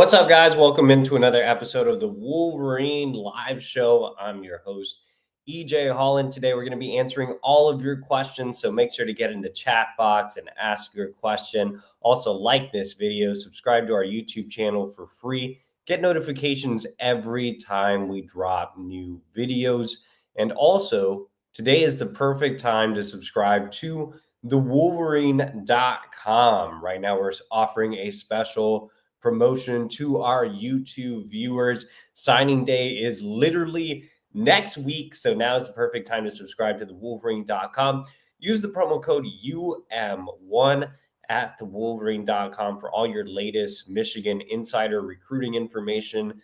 What's up, guys? Welcome into another episode of the Wolverine live show. I'm your host, EJ Holland. Today, we're going to be answering all of your questions, so make sure to get in the chat box and ask your question. Also, like this video, subscribe to our YouTube channel for free, get notifications every time we drop new videos. And also, today is the perfect time to subscribe to thewolverine.com. Right now, we're offering a special promotion to our YouTube viewers. Signing day is literally next week, so now is the perfect time to subscribe to thewolverine.com. Use the promo code UM1 at thewolverine.com for all your latest Michigan insider recruiting information.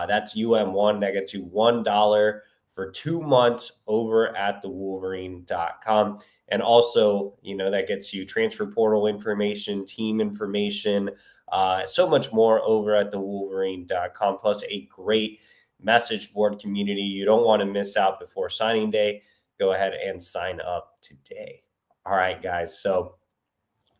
That's UM1. That gets you $1 for 2 months over at thewolverine.com. And also, that gets you transfer portal information, team information, so much more over at thewolverine.com, plus a great message board community. You don't want to miss out before signing day. Go ahead and sign up today. All right, guys. So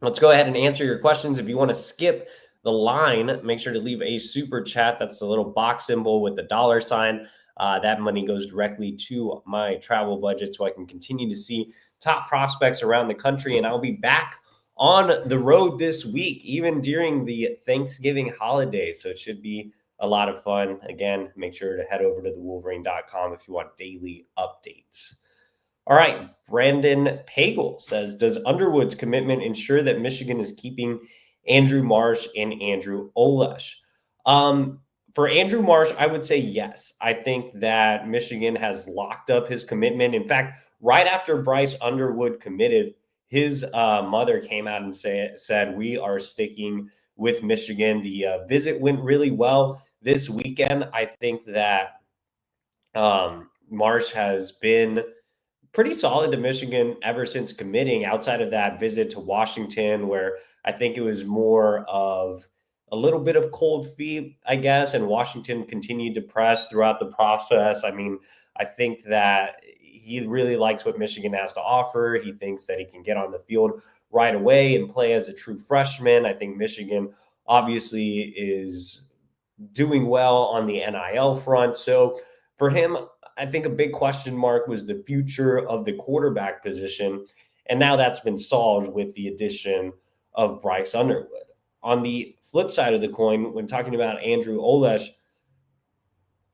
let's go ahead and answer your questions. If you want to skip the line, make sure to leave a super chat. That's the little box symbol with the dollar sign. That money goes directly to my travel budget so I can continue to see top prospects around the country. And I'll be back on the road this week, even during the Thanksgiving holiday. So it should be a lot of fun. Again, make sure to head over to thewolverine.com if you want daily updates. All right, Brandon Pagel says, does Underwood's commitment ensure that Michigan is keeping Andrew Marsh and Andrew Olesh? For Andrew Marsh, I would say yes. I think that Michigan has locked up his commitment. In fact, right after Bryce Underwood committed, his mother came out and said, we are sticking with Michigan. The visit went really well this weekend. I think that Marsh has been pretty solid to Michigan ever since committing, outside of that visit to Washington, where I think it was more of a little bit of cold feet, I guess, and Washington continued to press throughout the process. I mean, I think that he really likes what Michigan has to offer. He thinks that he can get on the field right away and play as a true freshman. I think Michigan obviously is doing well on the NIL front. So for him, I think a big question mark was the future of the quarterback position. And now that's been solved with the addition of Bryce Underwood. On the flip side of the coin, when talking about Andrew Olesh,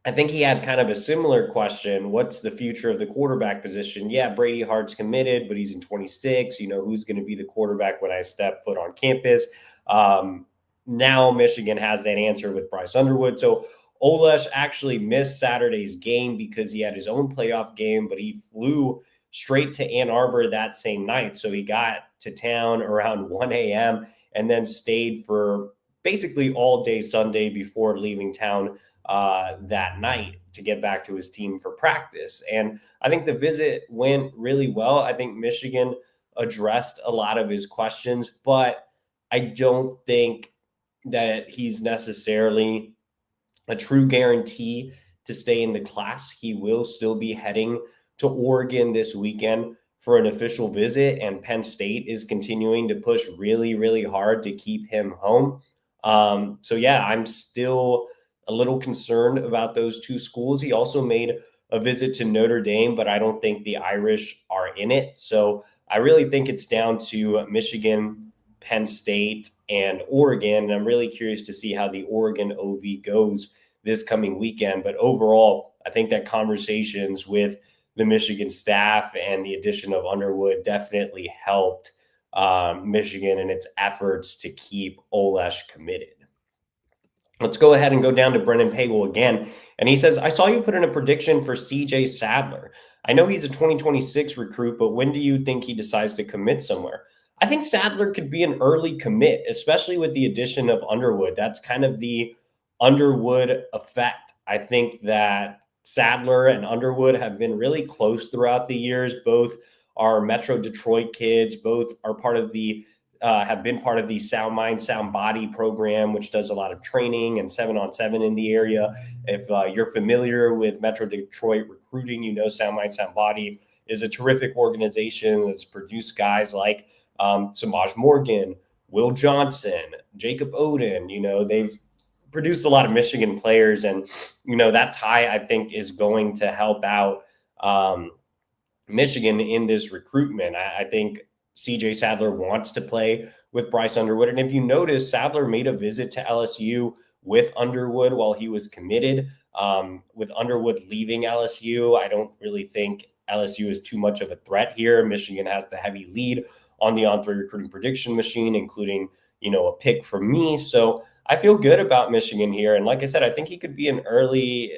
I think he had kind of a similar question. What's the future of the quarterback position? Yeah, Brady Hart's committed, but he's in 26. Who's going to be the quarterback when I step foot on campus? Now Michigan has that answer with Bryce Underwood. So Olesh actually missed Saturday's game because he had his own playoff game, but he flew straight to Ann Arbor that same night. So he got to town around 1 a.m. and then stayed for basically all day Sunday before leaving town that night to get back to his team for practice. And I think the visit went really well. I think Michigan addressed a lot of his questions, but I don't think that he's necessarily a true guarantee to stay in the class. He will still be heading to Oregon this weekend for an official visit, and Penn State is continuing to push really, really hard to keep him home. So yeah, I'm still a little concerned about those two schools. He also made a visit to Notre Dame, but I don't think the Irish are in it. So I really think it's down to Michigan, Penn State, and Oregon. And I'm really curious to see how the Oregon OV goes this coming weekend. But overall, I think that conversations with the Michigan staff and the addition of Underwood definitely helped Michigan in its efforts to keep Olesh committed. Let's go ahead and go down to Brendan Pagel again. And he says, I saw you put in a prediction for CJ Sadler. I know he's a 2026 recruit, but when do you think he decides to commit somewhere? I think Sadler could be an early commit, especially with the addition of Underwood. That's kind of the Underwood effect. I think that Sadler and Underwood have been really close throughout the years. Both are Metro Detroit kids. Both are part of the have been part of the Sound Mind, Sound Body program, which does a lot of training and 7-on-7 in the area. If you're familiar with Metro Detroit recruiting, Sound Mind, Sound Body is a terrific organization that's produced guys like Samaj Morgan, Will Johnson, Jacob Oden. They've produced a lot of Michigan players. And, that tie, I think, is going to help out Michigan in this recruitment. I think CJ Sadler wants to play with Bryce Underwood. And if you notice, Sadler made a visit to LSU with Underwood while he was committed. With Underwood leaving LSU, I don't really think LSU is too much of a threat here. Michigan has the heavy lead on the On3 recruiting prediction machine, including, a pick for me. So I feel good about Michigan here. And like I said, I think he could be an early,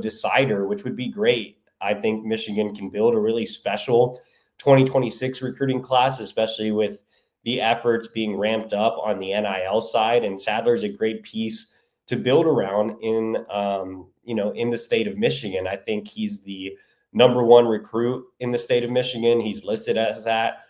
decider, which would be great. I think Michigan can build a really special 2026 recruiting class, especially with the efforts being ramped up on the NIL side. And Sadler's a great piece to build around in the state of Michigan. I think he's the number one recruit in the state of Michigan. He's listed as that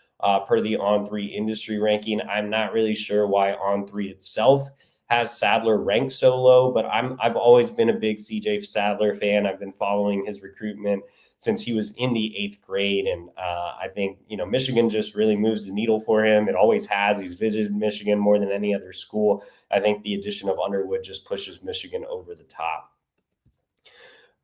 per the On3 industry ranking. I'm not really sure why On3 itself has Sadler ranked so low, but I've always been a big CJ Sadler fan. I've been following his recruitment since he was in the 8th grade. And I think, Michigan just really moves the needle for him. It always has. He's visited Michigan more than any other school. I think the addition of Underwood just pushes Michigan over the top.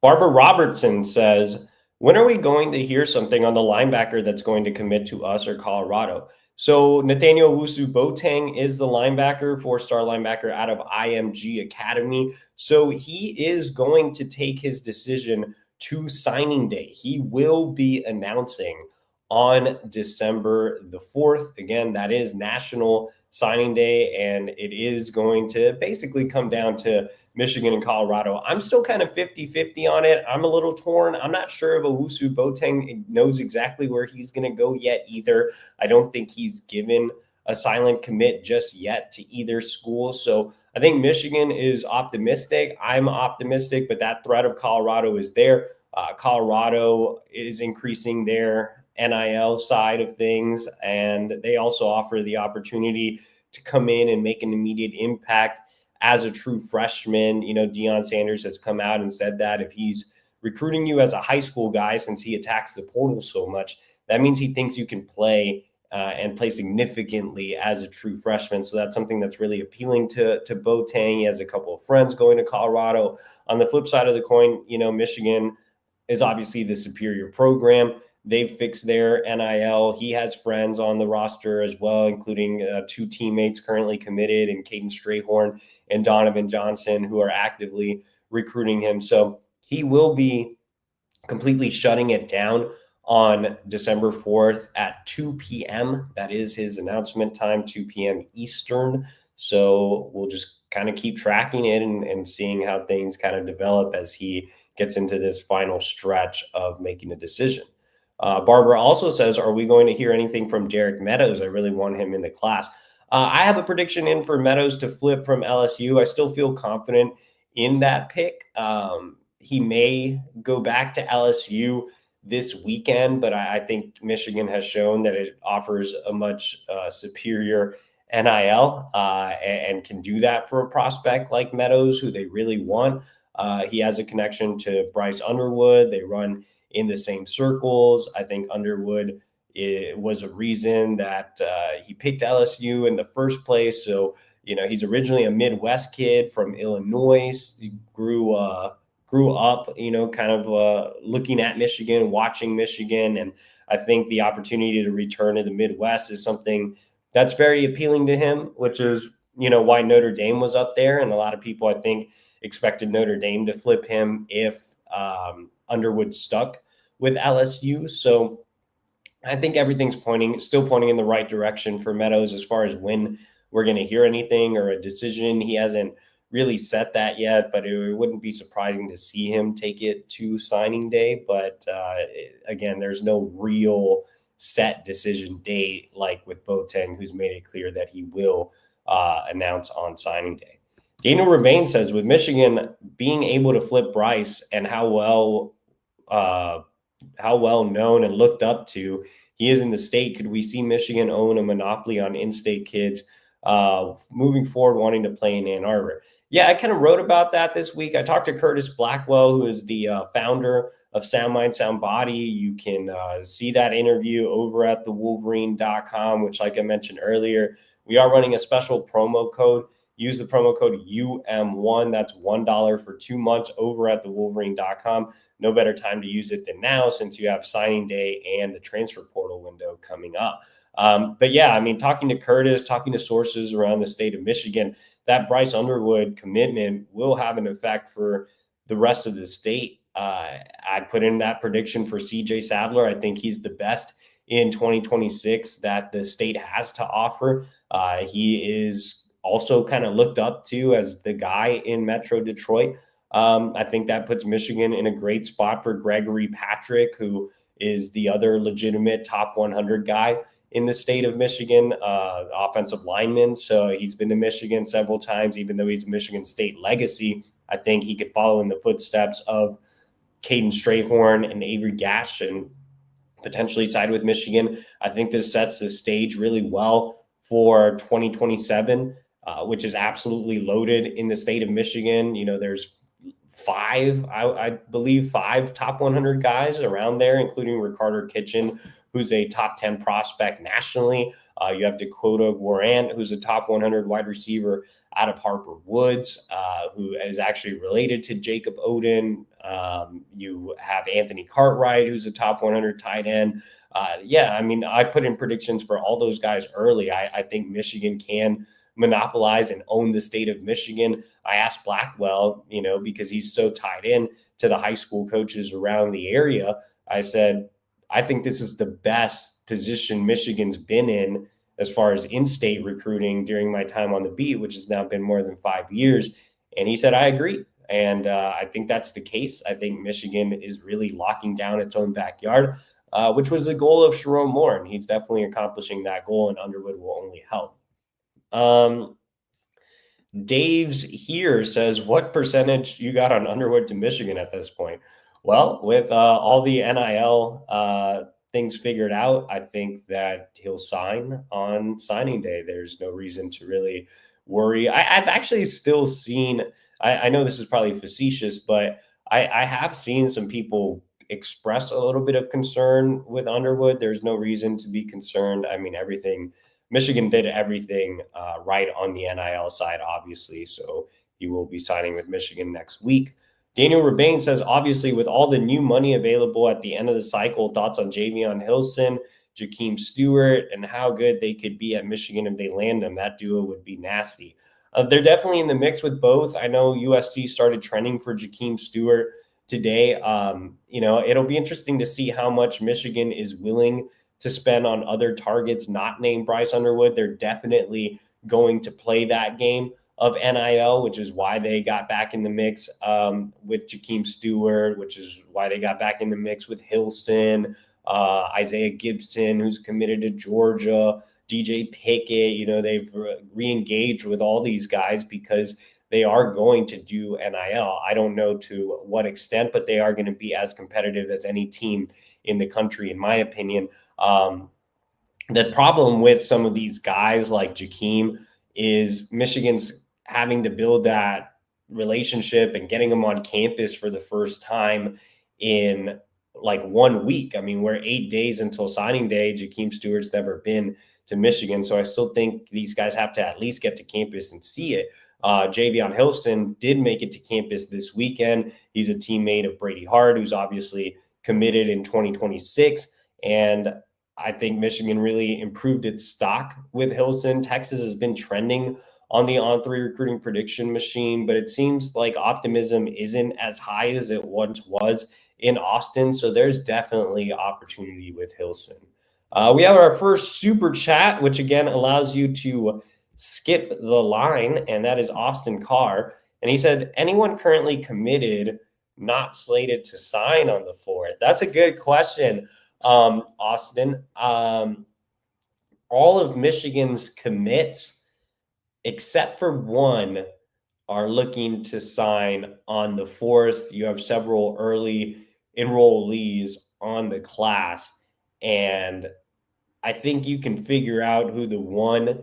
Barbara Robertson says, when are we going to hear something on the linebacker that's going to commit to us or Colorado? So Nathaniel Wusu-Boateng is the linebacker, 4-star linebacker out of IMG Academy. So he is going to take his decision to signing day. He will be announcing on December the 4th. Again, that is National Signing Day, and it is going to basically come down to Michigan and Colorado. I'm still kind of 50-50 on it. I'm a little torn. I'm not sure if Wusu-Boateng knows exactly where he's going to go yet either. I don't think he's given a silent commit just yet to either school. So I think Michigan is optimistic. I'm optimistic, but that threat of Colorado is there. Colorado is increasing their NIL side of things, and they also offer the opportunity to come in and make an immediate impact as a true freshman. Deion Sanders has come out and said that if he's recruiting you as a high school guy, since he attacks the portal so much, that means he thinks you can play and play significantly as a true freshman. So that's something that's really appealing to Boateng. He has a couple of friends going to Colorado. On the flip side of the coin, Michigan is obviously the superior program. They've fixed their NIL. He has friends on the roster as well, including 2 teammates currently committed, and Caden Strayhorn and Donovan Johnson, who are actively recruiting him. So he will be completely shutting it down on December 4th at 2 p.m. That is his announcement time, 2 p.m. Eastern. So we'll just kind of keep tracking it and seeing how things kind of develop as he gets into this final stretch of making a decision. Barbara also says, are we going to hear anything from Derek Meadows? I really want him in the class. I have a prediction in for Meadows to flip from LSU. I still feel confident in that pick. He may go back to LSU this weekend, but I think Michigan has shown that it offers a much superior NIL and can do that for a prospect like Meadows, who they really want. He has a connection to Bryce Underwood. They run in the same circles. I think Underwood was a reason that he picked LSU in the first place. So, he's originally a Midwest kid from Illinois. He grew up, kind of looking at Michigan, watching Michigan. And I think the opportunity to return to the Midwest is something that's very appealing to him, which is, why Notre Dame was up there. And a lot of people, I think, expected Notre Dame to flip him if Underwood stuck with LSU. So I think everything's still pointing in the right direction for Meadows as far as when we're going to hear anything or a decision. He hasn't really set that yet, but it wouldn't be surprising to see him take it to signing day. But again, there's no real set decision date like with Boateng, who's made it clear that he will announce on signing day. Daniel Ravane says, with Michigan being able to flip Bryce and how well known and looked up to he is in the state, could we see Michigan own a monopoly on in-state kids moving forward, wanting to play in Ann Arbor? Yeah, I kind of wrote about that this week. I talked to Curtis Blackwell, who is the founder of Sound Mind, Sound Body. You can see that interview over at thewolverine.com, which, like I mentioned earlier, we are running a special promo code use the promo code UM1. That's $1 for 2 months over at thewolverine.com. No better time to use it than now, since you have signing day and the transfer portal window coming up. But yeah, I mean, talking to Curtis, talking to sources around the state of Michigan, that Bryce Underwood commitment will have an effect for the rest of the state. I put in that prediction for CJ Sadler. I think he's the best in 2026 that the state has to offer. He is also kind of looked up to as the guy in Metro Detroit. I think that puts Michigan in a great spot for Gregory Patrick, who is the other legitimate top 100 guy in the state of Michigan, offensive lineman. So he's been to Michigan several times, even though he's a Michigan State legacy. I think he could follow in the footsteps of Caden Strayhorn and Avery Gash and potentially side with Michigan. I think this sets the stage really well for 2027, which is absolutely loaded in the state of Michigan. You know, there's I believe five top 100 guys around there, including Ricardo Kitchen, who's a top 10 prospect nationally. You have Dakota Warrant, who's a top 100 wide receiver out of Harper Woods, who is actually related to Jacob Oden. You have Anthony Cartwright, who's a top 100 tight end. Yeah, I mean, I put in predictions for all those guys early. I think Michigan can monopolize and own the state of Michigan. I asked Blackwell, you know, because he's so tied in to the high school coaches around the area. I said, I think this is the best position Michigan's been in as far as in-state recruiting during my time on the beat, which has now been more than 5 years. And he said, I agree. And I think that's the case. I think Michigan is really locking down its own backyard, which was the goal of Sherrone Moore. And he's definitely accomplishing that goal, and Underwood will only help. Dave's here says, what percentage you got on Underwood to Michigan at this point? Well, with all the NIL things figured out, I think that he'll sign on signing day. There's no reason to really worry. I've actually still seen, I know this is probably facetious, but I have seen some people express a little bit of concern with Underwood. There's no reason to be concerned. I mean, Michigan did everything right on the NIL side, obviously. So he will be signing with Michigan next week. Daniel Rebane says, obviously, with all the new money available at the end of the cycle, thoughts on Javion Hilson, Jakeem Stewart, and how good they could be at Michigan if they land them. That duo would be nasty. They're definitely in the mix with both. I know USC started trending for Jakeem Stewart today. You know, it'll be interesting to see how much Michigan is willing to spend on other targets not named Bryce Underwood. They're definitely going to play that game of NIL, which is why they got back in the mix with Jakeem Stewart, which is why they got back in the mix with Hilson, Isaiah Gibson, who's committed to Georgia, DJ Pickett. You know, they've re-engaged with all these guys because they are going to do NIL. I don't know to what extent, but they are going to be as competitive as any team in the country, in my opinion. The problem with some of these guys like Jakeem is Michigan's having to build that relationship and getting them on campus for the first time in like 1 week. I mean, we're 8 days until signing day. Jakeem Stewart's never been to Michigan. So I still think these guys have to at least get to campus and see it. Javion Hilson did make it to campus this weekend. He's a teammate of Brady Hart, who's obviously committed in 2026. And I think Michigan really improved its stock with Hilson. Texas has been trending on the On3 recruiting prediction machine, but it seems like optimism isn't as high as it once was in Austin. So there's definitely opportunity with Hilson. We have our first super chat, which again allows you to skip the line, and that is Austin Carr. And he said, anyone currently committed, not slated to sign on the 4th? That's a good question, Austin. All of Michigan's commits, except for one, are looking to sign on the 4th. You have several early enrollees on the class, and I think you can figure out who the one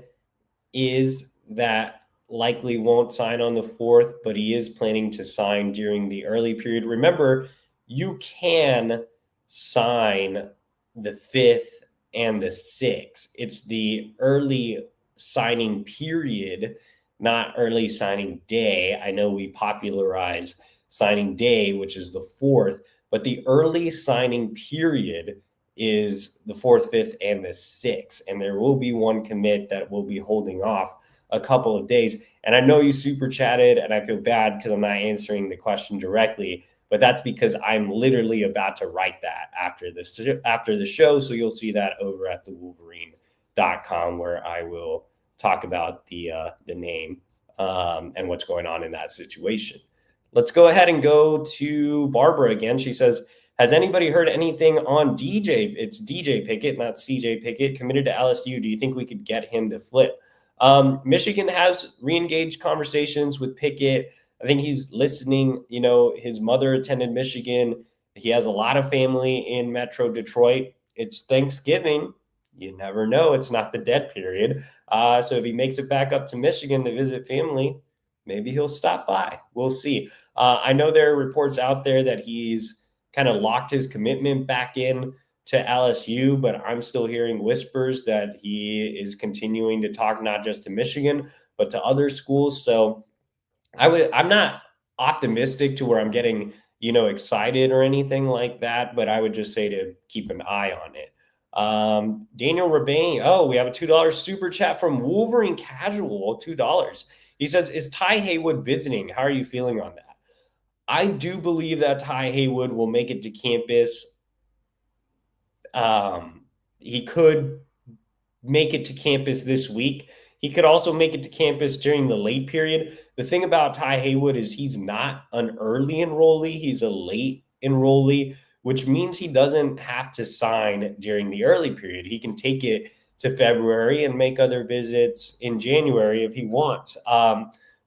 is that likely won't sign on the 4th, but he is planning to sign during the early period. Remember, you can sign the 5th and the 6th. It's the early signing period, not early signing day. I know we popularize signing day, which is the 4th, but the early signing period is the 4th, 5th, and the 6th. And there will be one commit that will be holding off a couple of days. And I know you super chatted, and I feel bad because I'm not answering the question directly, but that's because I'm literally about to write that after the show. So you'll see that over at the Wolverine.com, where I will talk about the name and what's going on in that situation. Let's go ahead and go to Barbara again. She says, has anybody heard anything on DJ? It's DJ Pickett, not CJ Pickett, committed to LSU. Do you think we could get him to flip? Michigan has re-engaged conversations with Pickett. I think he's listening. You know, his mother attended Michigan. He has a lot of family in Metro Detroit. It's Thanksgiving. You never know. It's not the dead period. So if he makes it back up to Michigan to visit family, maybe he'll stop by. We'll see. I know there are reports out there that he's kind of locked his commitment back in to LSU, but I'm still hearing whispers that he is continuing to talk not just to Michigan, but to other schools. So I'm not optimistic to where I'm getting, excited or anything like that, but I would just say to keep an eye on it. Daniel Rabane. Oh, we have a $2 super chat from Wolverine Casual, $2. He says, is Tai Haywood visiting? How are you feeling on that? I do believe that Tai Haywood will make it to campus. He could make it to campus this week. He could also make it to campus during the late period. The thing about Tai Haywood is he's not an early enrollee. He's a late enrollee, which means he doesn't have to sign during the early period. He can take it to February and make other visits in January if he wants.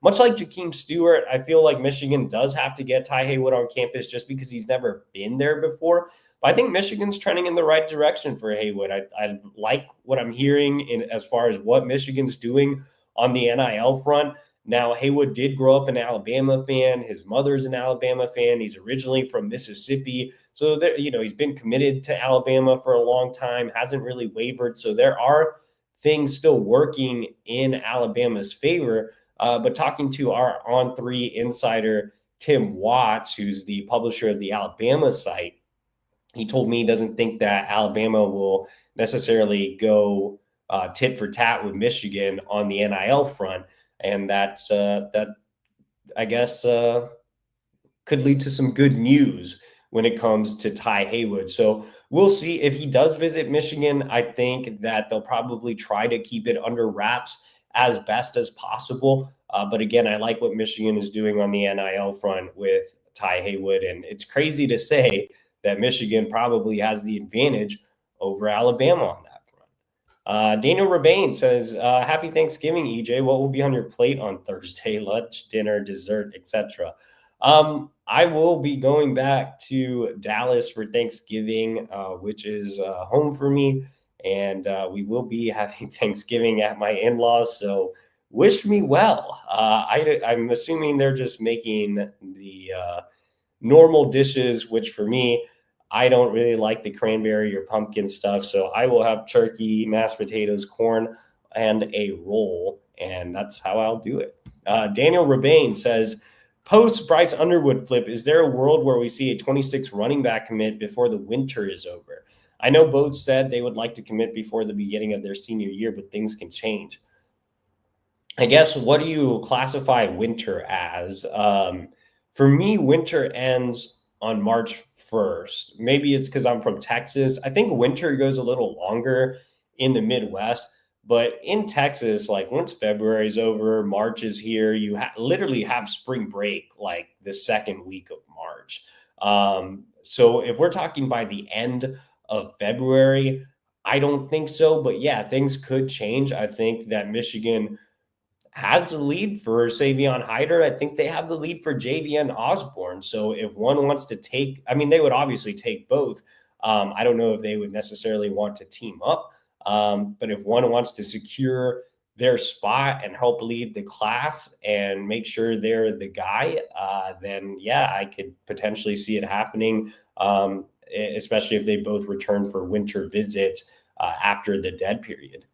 Much like Jakeem Stewart, I feel like Michigan does have to get Tai Haywood on campus just because he's never been there before. But I think Michigan's trending in the right direction for Haywood. I like what I'm hearing as far as what Michigan's doing on the NIL front. Now, Haywood did grow up an Alabama fan. His mother's an Alabama fan. He's originally from Mississippi. So, there, he's been committed to Alabama for a long time, hasn't really wavered. So there are things still working in Alabama's favor. But talking to our On3 insider, Tim Watts, who's the publisher of the Alabama site, he told me he doesn't think that Alabama will necessarily go tit for tat with Michigan on the NIL front. And that I guess, could lead to some good news when it comes to Tai Haywood. So we'll see if he does visit Michigan. I think that they'll probably try to keep it under wraps as best as possible. But again, I like what Michigan is doing on the NIL front with Tai Haywood. And it's crazy to say that Michigan probably has the advantage over Alabama on that front. Daniel Rabane says, happy Thanksgiving, EJ. What will be on your plate on Thursday? Lunch, dinner, dessert, etc. I will be going back to Dallas for Thanksgiving, which is home for me. And we will be having Thanksgiving at my in-laws. So wish me well. I'm assuming they're just making the normal dishes, which for me, I don't really like the cranberry or pumpkin stuff. So I will have turkey, mashed potatoes, corn, and a roll. And that's how I'll do it. Daniel Rabane says, post Bryce Underwood flip, is there a world where we see a 26 running back commit before the winter is over? I know both said they would like to commit before the beginning of their senior year, but things can change. I guess, what do you classify winter as? For me, winter ends on March 1st. Maybe it's because I'm from Texas. I think winter goes a little longer in the Midwest. But in Texas, like once February is over, March is here, you literally have spring break like the second week of March. So if we're talking by the end of February, I don't think so. But yeah, things could change. I think that Michigan has the lead for Savion Hyder. I think they have the lead for JVN Osborne. So if one wants to take, they would obviously take both. I don't know if they would necessarily want to team up. But if one wants to secure their spot and help lead the class and make sure they're the guy, then yeah, I could potentially see it happening, especially if they both return for winter visits after the dead period.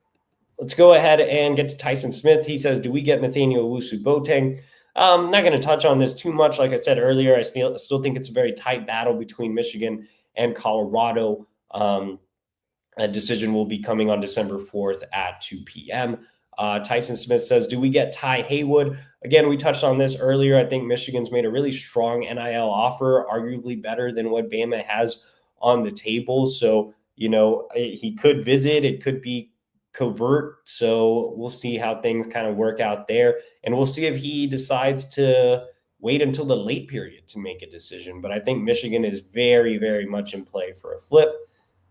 Let's go ahead and get to Tyson Smith. He says, do we get Nathaniel Owusu-Boateng? Not going to touch on this too much. Like I said earlier, I still think it's a very tight battle between Michigan and Colorado. A decision will be coming on December 4th at 2 p.m. Tyson Smith says, do we get Tai Haywood? Again, we touched on this earlier. I think Michigan's made a really strong NIL offer, arguably better than what Bama has on the table. So, he could visit. It could be covert. So we'll see how things kind of work out there. And we'll see if he decides to wait until the late period to make a decision. But I think Michigan is very, very much in play for a flip.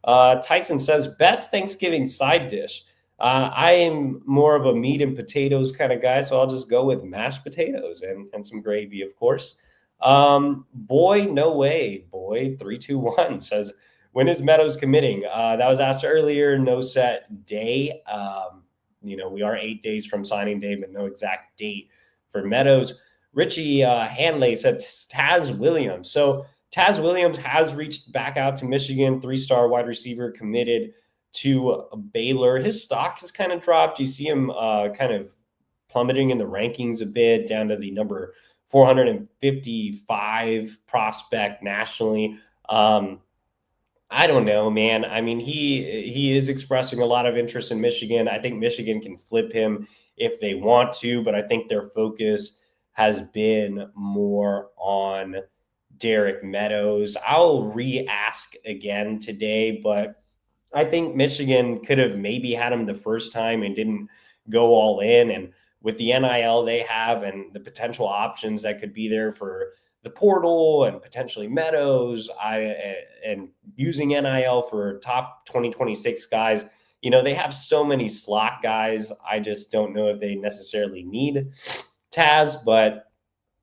Tyson says, best Thanksgiving side dish. I am more of a meat and potatoes kind of guy, so I'll just go with mashed potatoes and some gravy, of course. Boy, no way. Boy, 321 says, when is Meadows committing? That was asked earlier, no set day. We are 8 days from signing day, but no exact date for Meadows. Richie Hanley said Taz Williams. So Taz Williams has reached back out to Michigan, 3-star wide receiver committed to Baylor. His stock has kind of dropped. You see him kind of plummeting in the rankings a bit, down to the number 455 prospect nationally. I don't know, man. I mean, he is expressing a lot of interest in Michigan. I think Michigan can flip him if they want to, but I think their focus has been more on Derek Meadows. I'll re-ask again today, but I think Michigan could have maybe had him the first time and didn't go all in. And with the NIL they have and the potential options that could be there for the portal and potentially Meadows, and using NIL for top 2026 guys, they have so many slot guys. I just don't know if they necessarily need Taz, but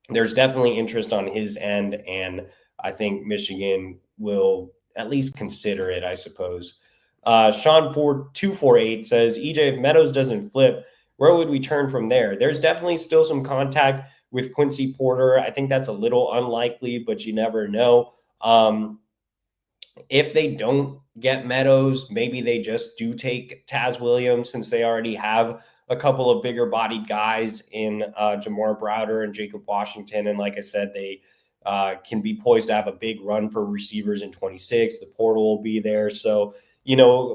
there's definitely interest on his end, and I think Michigan will at least consider it, I suppose. Sean 4248 says, EJ, if Meadows doesn't flip, where would we turn from there? There's definitely still some contact with Quincy Porter. I think that's a little unlikely, but you never know. If they don't get Meadows, maybe they just do take Taz Williams, since they already have a couple of bigger bodied guys in Jamar Browder and Jacob Washington. And like I said, they can be poised to have a big run for receivers in 26. The portal will be there. So,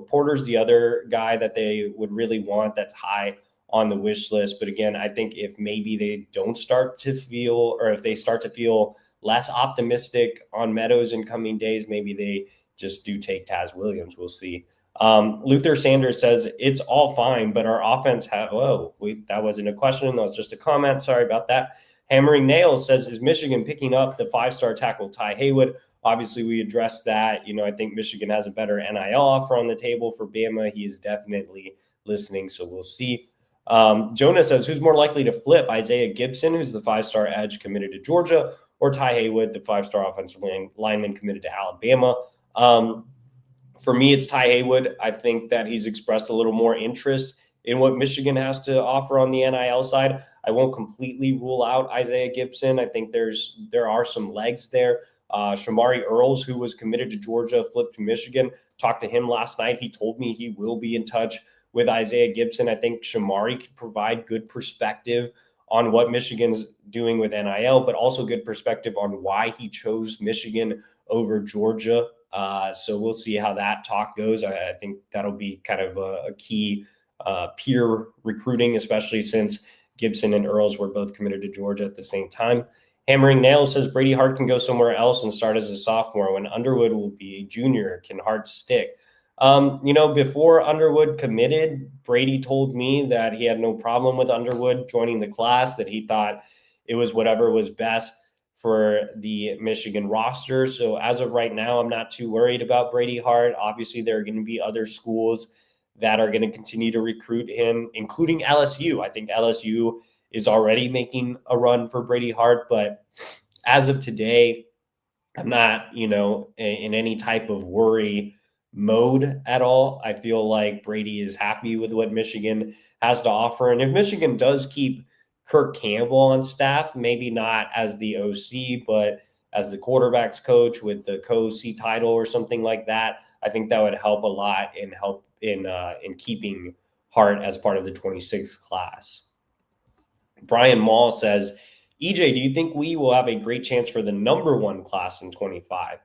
Porter's the other guy that they would really want that's high on the wish list. But again, I think if maybe they don't start to feel, or if they start to feel less optimistic on Meadows in coming days, maybe they just do take Taz Williams. We'll see. Luther Sanders says, it's all fine, but our offense that wasn't a question. That was just a comment. Sorry about that. Hammering Nails says, is Michigan picking up the 5-star tackle Tai Haywood? Obviously, we addressed that. I think Michigan has a better NIL offer on the table for Bama. He is definitely listening, so we'll see. Jonah says, who's more likely to flip? Isaiah Gibson, who's the 5-star edge committed to Georgia, or Tai Haywood, the 5-star offensive lineman committed to Alabama? For me, it's Tai Haywood. I think that he's expressed a little more interest in what Michigan has to offer on the NIL side. I won't completely rule out Isaiah Gibson. I think there are some legs there. Shamari Earls, who was committed to Georgia, flipped to Michigan. Talked to him last night. He told me he will be in touch with Isaiah Gibson. I think Shamari could provide good perspective on what Michigan's doing with NIL, but also good perspective on why he chose Michigan over Georgia. So we'll see how that talk goes. I think that'll be kind of a key peer recruiting, especially since Gibson and Earls were both committed to Georgia at the same time. Hammering Nails says Brady Hart can go somewhere else and start as a sophomore when Underwood will be a junior. Can Hart stick? Before Underwood committed, Brady told me that he had no problem with Underwood joining the class, that he thought it was whatever was best for the Michigan roster. So as of right now, I'm not too worried about Brady Hart. Obviously, there are going to be other schools that are going to continue to recruit him, including LSU. I think LSU is already making a run for Brady Hart, but as of today, I'm not, in any type of worry mode at all. I feel like Brady is happy with what Michigan has to offer. And if Michigan does keep Kirk Campbell on staff, maybe not as the OC, but as the quarterback's coach with the co-OC title or something like that, I think that would help a lot in keeping Hart as part of the 26th class. Brian Mall says, EJ, do you think we will have a great chance for the number one class in 25?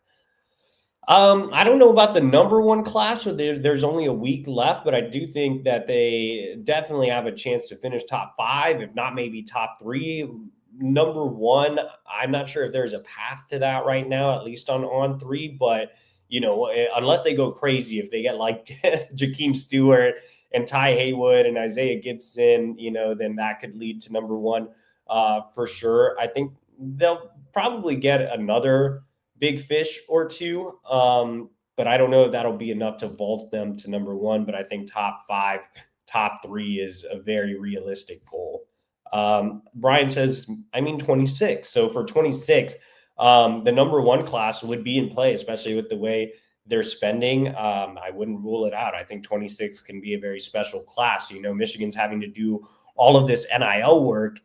I don't know about the number one class, or there's only a week left, but I do think that they definitely have a chance to finish top 5, if not maybe top 3. Number one, I'm not sure if there's a path to that right now, at least on 3, but unless they go crazy, if they get like Jakeem Stewart and Tai Haywood and Isaiah Gibson, then that could lead to number one for sure. I think they'll probably get another big fish or two. But I don't know if that'll be enough to vault them to number one. But I think top 5, top 3 is a very realistic goal. Brian says, 26. So for 26, the number one class would be in play, especially with the way they're spending. I wouldn't rule it out. I think 26 can be a very special class. Michigan's having to do all of this NIL work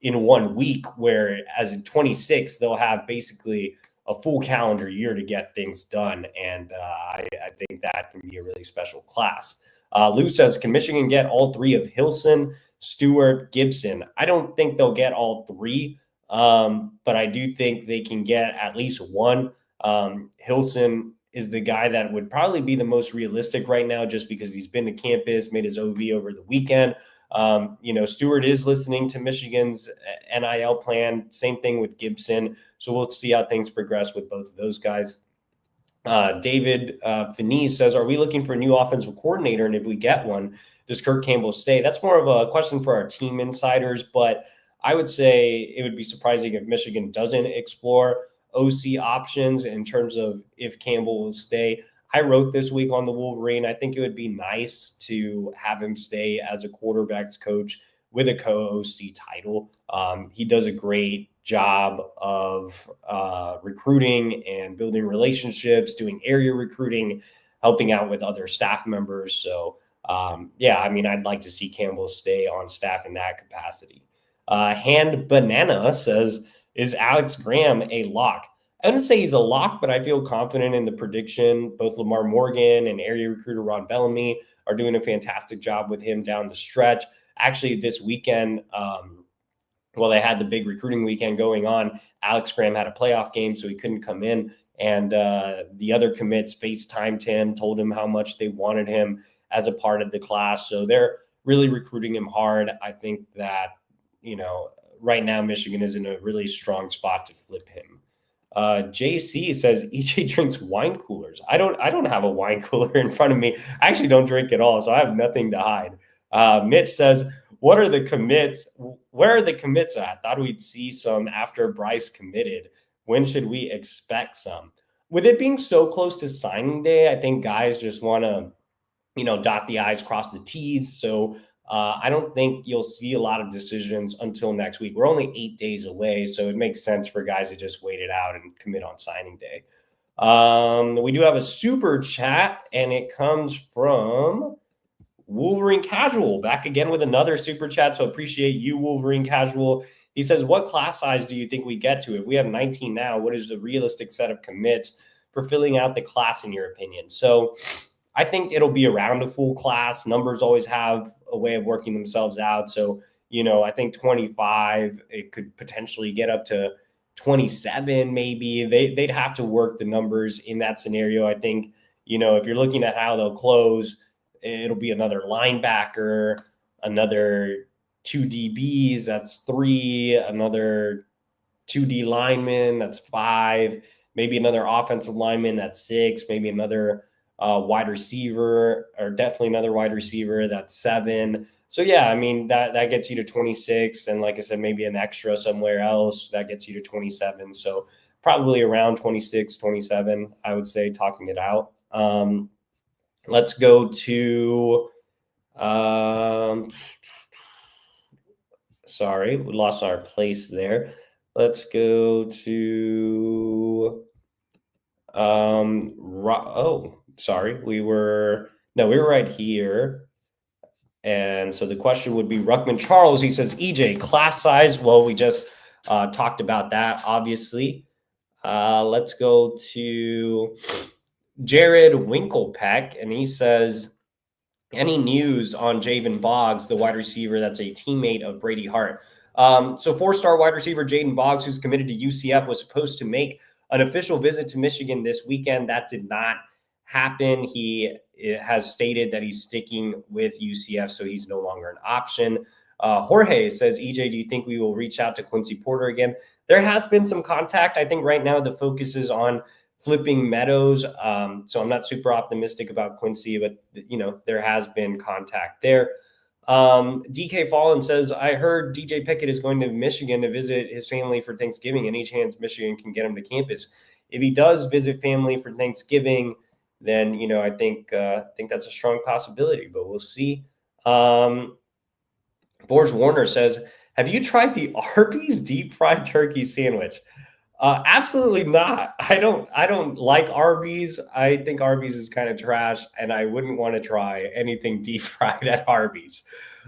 in 1 week, where as in 26, they'll have basically a full calendar year to get things done. And I think that can be a really special class. Lou says, can Michigan get all 3 of Hilson, Stewart, Gibson? I don't think they'll get all 3, but I do think they can get at least one. Hilson is the guy that would probably be the most realistic right now, just because he's been to campus, made his OV over the weekend. Stewart is listening to Michigan's NIL plan. Same thing with Gibson. So we'll see how things progress with both of those guys. David Finney says, are we looking for a new offensive coordinator? And if we get one, does Kirk Campbell stay? That's more of a question for our team insiders, but I would say it would be surprising if Michigan doesn't explore OC options in terms of if Campbell will stay. I wrote this week on the Wolverine. I think it would be nice to have him stay as a quarterback's coach with a co-OC title. He does a great job of recruiting and building relationships, doing area recruiting, helping out with other staff members. So, I'd like to see Campbell stay on staff in that capacity. Hand Banana says, is Alex Graham a lock? I wouldn't say he's a lock, but I feel confident in the prediction. Both Lamar Morgan and area recruiter Ron Bellamy are doing a fantastic job with him down the stretch. Actually, this weekend, while they had the big recruiting weekend going on, Alex Graham had a playoff game, so he couldn't come in. And the other commits FaceTimed him, told him how much they wanted him as a part of the class. So they're really recruiting him hard. I think that, right now Michigan is in a really strong spot to flip him. JC says EJ drinks wine coolers. I don't have a wine cooler in front of me. I actually don't drink at all, so I have nothing to hide. Mitch says, what are the commits? Where are the commits at? Thought we'd see some after Bryce committed. When should we expect some? With it being so close to signing day, I think guys just want to, dot the I's, cross the T's. So I don't think you'll see a lot of decisions until next week. We're only 8 days away, so it makes sense for guys to just wait it out and commit on signing day. We do have a super chat, and it comes from Wolverine Casual, back again with another super chat. So appreciate you, Wolverine Casual. He says, what class size do you think we get to? If we have 19 now, what is the realistic set of commits for filling out the class, in your opinion? So I think it'll be around a full class. Numbers always have a way of working themselves out. So, I think 25, it could potentially get up to 27, maybe. They'd have to work the numbers in that scenario. I think, if you're looking at how they'll close, it'll be another linebacker, another 2 DBs, that's 3, another 2D lineman, that's 5, maybe another offensive lineman, that's 6, maybe another wide receiver, or definitely another wide receiver, that's 7. So yeah, that gets you to 26. And like I said, maybe an extra somewhere else that gets you to 27. So probably around 26, 27, I would say, talking it out. Let's go to, sorry, we lost our place there. Let's go to, we were right here. And so the question would be Ruckman Charles. He says, EJ, class size. Well, we just talked about that, obviously. Let's go to Jared Winklepeck, and he says, Any news on Javen Boggs, the wide receiver that's a teammate of Brady Hart? So four-star wide receiver Jaden Boggs, who's committed to UCF, was supposed to make an official visit to Michigan this weekend. That did not happen. He has stated that he's sticking with UCF, so he's no longer an option. Jorge says, EJ, do you think we will reach out to Quincy Porter again? There has been some contact. I think right now the focus is on flipping Meadows. So I'm not super optimistic about Quincy, but there has been contact there. DK Fallen says, I heard DJ Pickett is going to Michigan to visit his family for Thanksgiving. Any chance Michigan can get him to campus? If he does visit family for Thanksgiving, then I think that's a strong possibility, but we'll see. Borge Warner says, have you tried the Arby's deep fried turkey sandwich? Absolutely not. I don't like Arby's. I think Arby's is kind of trash, and I wouldn't want to try anything deep fried at Arby's.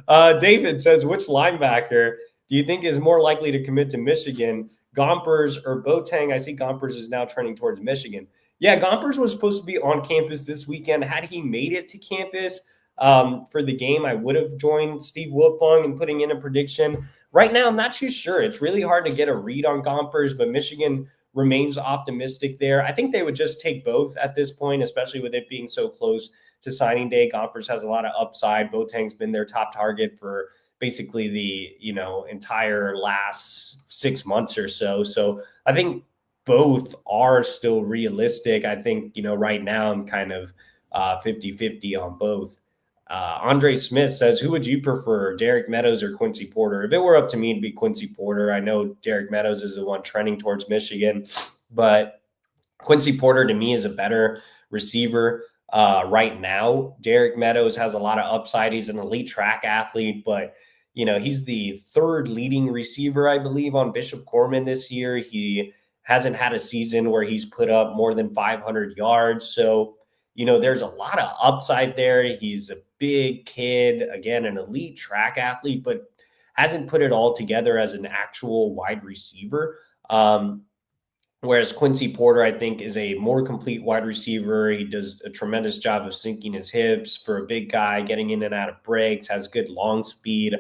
David says, which linebacker do you think is more likely to commit to Michigan, Gompers or Boateng? I see Gompers is now trending towards Michigan. Yeah, Gompers was supposed to be on campus this weekend. Had he made it to campus for the game, I would have joined Steve Wiltfong in putting in a prediction. Right now, I'm not too sure. It's really hard to get a read on Gompers, but Michigan remains optimistic there. I think they would just take both at this point, especially with it being so close to signing day. Gompers has a lot of upside. Boateng's been their top target for basically the entire last 6 months or so. So I think both are still realistic. I think right now I'm kind of 50-50 on both. Andre Smith says, who would you prefer, Derek Meadows or Quincy Porter? If it were up to me, it'd be Quincy Porter. I know Derek Meadows is the one trending towards Michigan, but Quincy Porter to me is a better receiver right now. Derek Meadows has a lot of upside. He's an elite track athlete, but he's the third leading receiver, I believe, on Bishop Corman this year. He hasn't had a season where he's put up more than 500 yards. So, there's a lot of upside there. He's a big kid, again, an elite track athlete, but hasn't put it all together as an actual wide receiver. Whereas Quincy Porter, I think, is a more complete wide receiver. He does a tremendous job of sinking his hips for a big guy, getting in and out of breaks, has good long speed,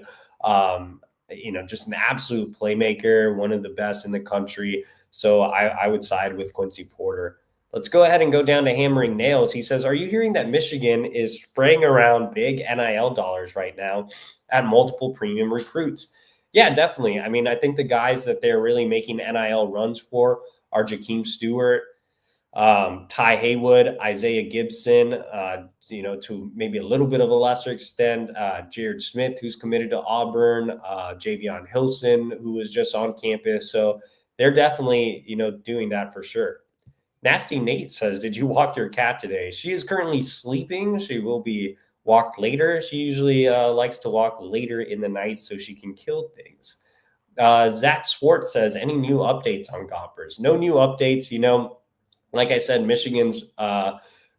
just an absolute playmaker, one of the best in the country. So I would side with Quincy Porter. Let's go ahead and go down to Hammering Nails. He says, are you hearing that Michigan is spraying around big NIL dollars right now at multiple premium recruits? Yeah, definitely. I mean, I think the guys that they're really making NIL runs for are Jakeem Stewart, Tai Haywood, Isaiah Gibson, to maybe a little bit of a lesser extent, Jared Smith, who's committed to Auburn, Javion Hilson, who was just on campus. So they're definitely, doing that for sure. Nasty Nate says, did you walk your cat today? She is currently sleeping. She will be walked later. She usually likes to walk later in the night so she can kill things. Zach Swartz says, any new updates on Gompers? No new updates. Like I said, Michigan's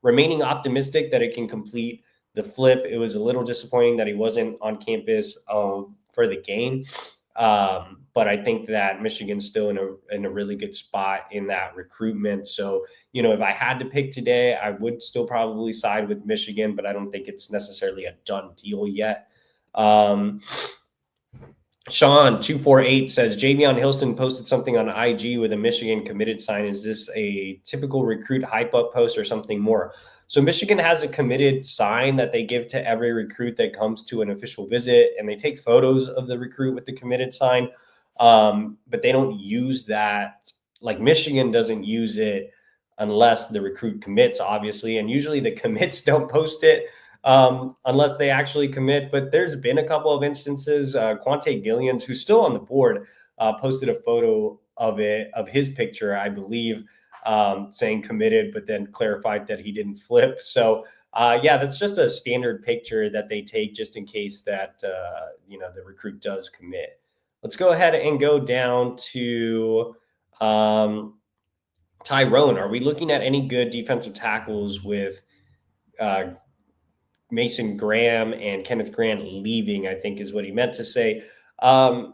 remaining optimistic that it can complete the flip. It was a little disappointing that he wasn't on campus for the game. But I think that Michigan's still in a really good spot in that recruitment. So, if I had to pick today, I would still probably side with Michigan, but I don't think it's necessarily a done deal yet. Sean248 says, Javion Hilson posted something on IG with a Michigan committed sign. Is this a typical recruit hype up post or something more? So Michigan has a committed sign that they give to every recruit that comes to an official visit, and they take photos of the recruit with the committed sign. But they don't use that. Like Michigan doesn't use it unless the recruit commits, obviously. And usually the commits don't post it unless they actually commit. But there's been a couple of instances. Quante Gillians, who's still on the board, posted a photo of his picture, I believe, saying committed, but then clarified that he didn't flip. So, that's just a standard picture that they take just in case that, the recruit does commit. Let's go ahead and go down to Tyrone. Are we looking at any good defensive tackles with Mason Graham and Kenneth Grant leaving, I think is what he meant to say. I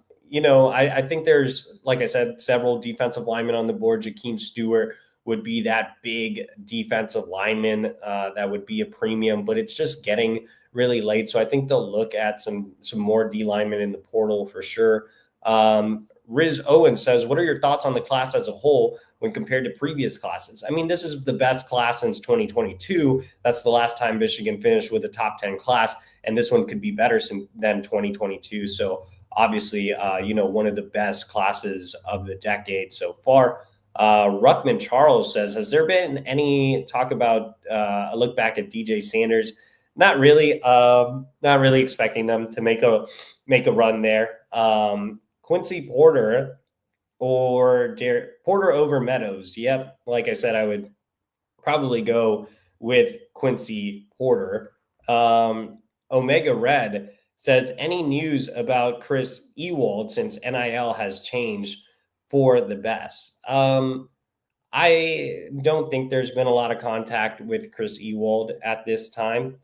think there's, like I said, several defensive linemen on the board. Jakeem Stewart would be that big defensive lineman that would be a premium, but it's just getting really late. So I think they'll look at some more D linemen in the portal for sure. Riz Owen says, what are your thoughts on the class as a whole when compared to previous classes? I mean, this is the best class since 2022. That's the last time Michigan finished with a top 10 class, and this one could be better than 2022. So obviously, one of the best classes of the decade so far. Ruckman Charles says, has there been any talk about a look back at DJ Sanders? Not really. Not really expecting them to make a run there. Quincy Porter or Porter over Meadows. Yep. Like I said, I would probably go with Quincy Porter. Omega Red says, any news about Chris Ewald since NIL has changed for the best? I don't think there's been a lot of contact with Chris Ewald at this time.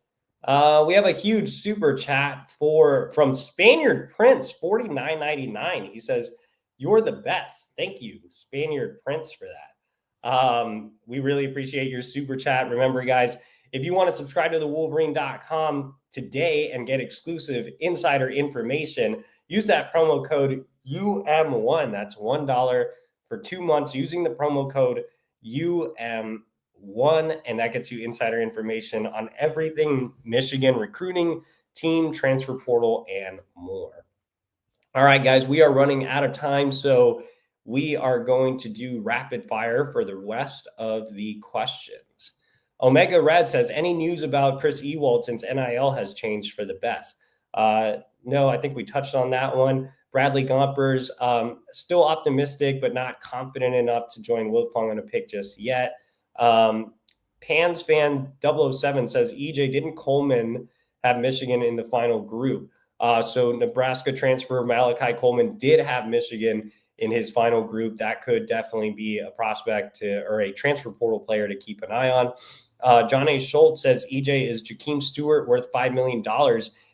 We have a huge super chat from Spaniard Prince, $49.99. He says, you're the best. Thank you, Spaniard Prince, for that. We really appreciate your super chat. Remember, guys, if you want to subscribe to the Wolverine.com today and get exclusive insider information, use that promo code UM1. That's $1 for 2 months using the promo code UM1, and that gets you insider information on everything Michigan recruiting, team, transfer portal, and more. All right, guys, we are running out of time, so we are going to do rapid fire for the rest of the questions. Omega Red says, any news about Chris Ewald since NIL has changed for the best? No, I think we touched on that one. Bradley Gompers, still optimistic, but not confident enough to join Wilfong on a pick just yet. Pans fan 007 says, EJ, didn't Coleman have Michigan in the final group? So Nebraska transfer Malachi Coleman did have Michigan in his final group. That could definitely be a prospect or a transfer portal player to keep an eye on. John A. Schultz says, EJ, is Jakeem Stewart worth $5 million?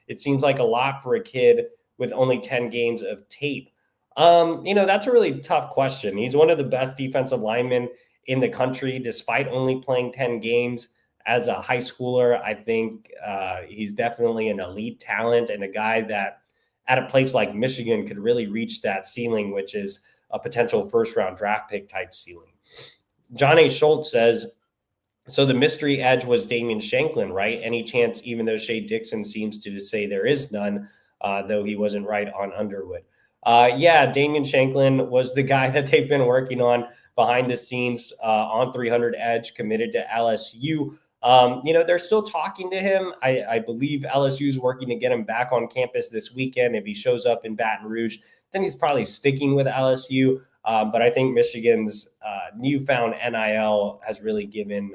It seems like a lot for a kid with only 10 games of tape. That's a really tough question. He's one of the best defensive linemen in the country, despite only playing 10 games as a high schooler. I think he's definitely an elite talent and a guy that at a place like Michigan could really reach that ceiling, which is a potential first-round draft pick type ceiling. John A. Schultz says, so the mystery edge was Damian Shanklin, right? Any chance, even though Shea Dixon seems to say there is none, though he wasn't right on Underwood. Yeah, Damian Shanklin was the guy that they've been working on behind the scenes on 300 edge, committed to LSU. They're still talking to him. I believe LSU is working to get him back on campus this weekend. If he shows up in Baton Rouge, then he's probably sticking with LSU. But I think Michigan's newfound NIL has really given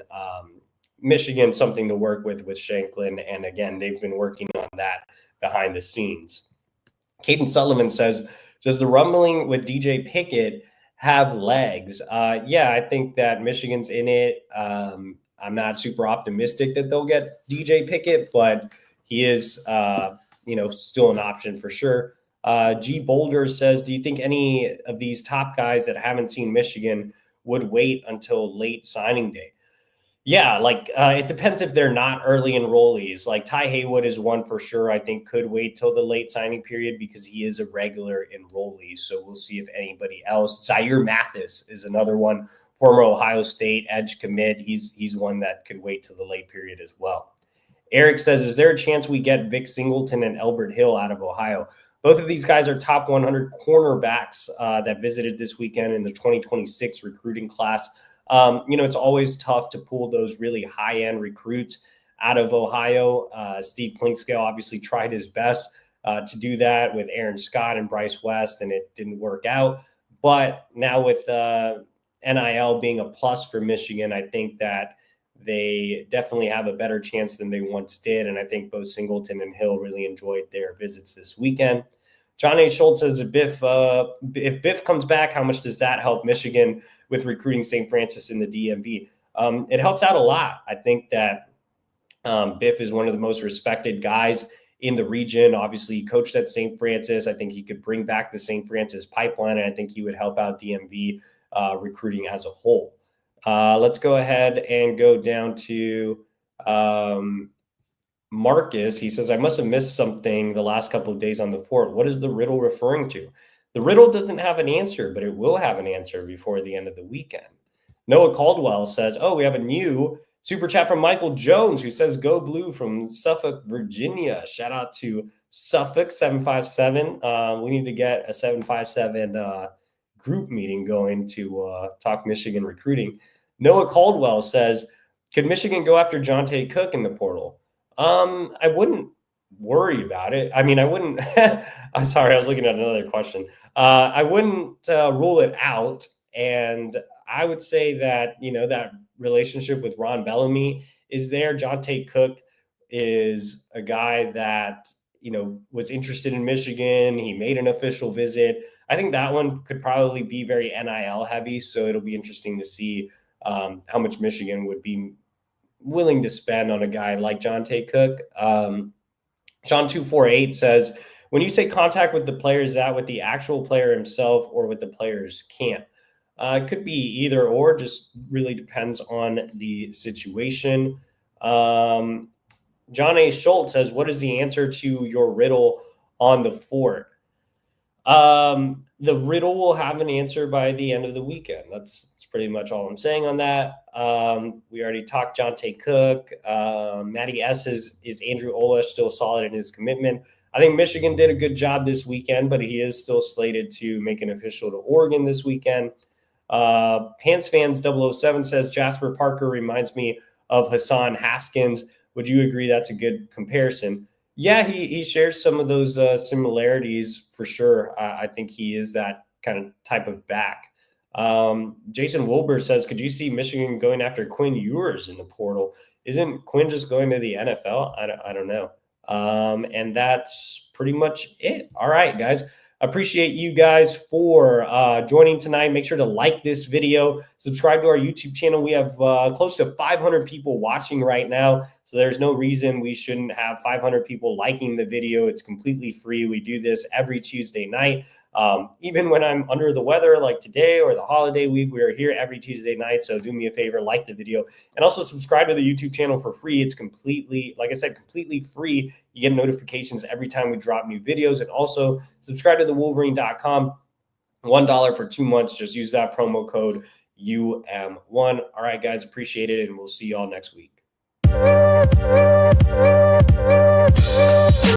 Michigan something to work with Shanklin. And again, they've been working on that behind the scenes. Caden Sullivan says, does the rumbling with DJ Pickett have legs? Yeah, I think that Michigan's in it. I'm not super optimistic that they'll get DJ Pickett, but he is, still an option for sure. G Boulder says, do you think any of these top guys that haven't seen Michigan would wait until late signing day? Yeah, it depends if they're not early enrollees. Like Tai Haywood is one for sure. I think could wait till the late signing period because he is a regular enrollee. So we'll see if anybody else. Zaire Mathis is another one, former Ohio State edge commit. He's one that could wait till the late period as well. Eric says, is there a chance we get Vic Singleton and Elbert Hill out of Ohio? Both of these guys are top 100 cornerbacks that visited this weekend in the 2026 recruiting class. It's always tough to pull those really high-end recruits out of Ohio. Steve Klinkscale obviously tried his best to do that with Aaron Scott and Bryce West, and it didn't work out. But now with NIL being a plus for Michigan, I think that they definitely have a better chance than they once did. And I think both Singleton and Hill really enjoyed their visits this weekend. John A. Schultz says, if Biff comes back, how much does that help Michigan with recruiting St. Francis in the DMV? It helps out a lot. I think that Biff is one of the most respected guys in the region. Obviously, he coached at St. Francis. I think he could bring back the St. Francis pipeline, and I think he would help out DMV recruiting as a whole. Let's go ahead and go down to Marcus. He says, I must have missed something the last couple of days on the fort. What is the riddle referring to? The riddle doesn't have an answer, but it will have an answer before the end of the weekend. Noah Caldwell says, we have a new super chat from Michael Jones, who says, go blue from Suffolk, Virginia. Shout out to Suffolk 757. We need to get a 757 group meeting going to talk Michigan recruiting. Noah Caldwell says, could Michigan go after Jonte Cook in the portal? I wouldn't worry about it. I mean, I wouldn't. I'm sorry, I was looking at another question. I wouldn't rule it out, and I would say that that relationship with Ron Bellamy is there. Jonte Cook is a guy that was interested in Michigan. He made an official visit. I think that one could probably be very NIL heavy, so it'll be interesting to see how much Michigan would be willing to spend on a guy like Jonte Cook. Sean248 says, when you say contact with the player, is that with the actual player himself or with the player's camp? It could be either or, just really depends on the situation. John A. Schultz says, what is the answer to your riddle on the fort? The riddle will have an answer by the end of the weekend. That's pretty much all I'm saying on that. We already talked Jonte Cook. Matty S is Andrew Olash still solid in his commitment? I think Michigan did a good job this weekend, but he is still slated to make an official to Oregon this weekend. Pants Fans 007 says Jasper Parker reminds me of Hassan Haskins. Would you agree that's a good comparison? Yeah, he shares some of those similarities for sure. I think he is that kind of type of back. Jason Wilbur says, could you see Michigan going after Quinn Ewers in the portal? Isn't Quinn just going to the NFL? I don't know. And that's pretty much it. All right, guys. Appreciate you guys for joining tonight. Make sure to like this video, subscribe to our YouTube channel. We have close to 500 people watching right now, so there's no reason we shouldn't have 500 people liking the video. It's completely free. We do this every Tuesday night. Even when I'm under the weather like today or the holiday week, we are here every Tuesday night. So do me a favor, like the video, and also subscribe to the YouTube channel for free. It's completely, like I said, completely free. You get notifications every time we drop new videos, and also subscribe to the Wolverine.com. $1 for 2 months. Just use that promo code UM1. All right, guys, appreciate it, and we'll see y'all next week.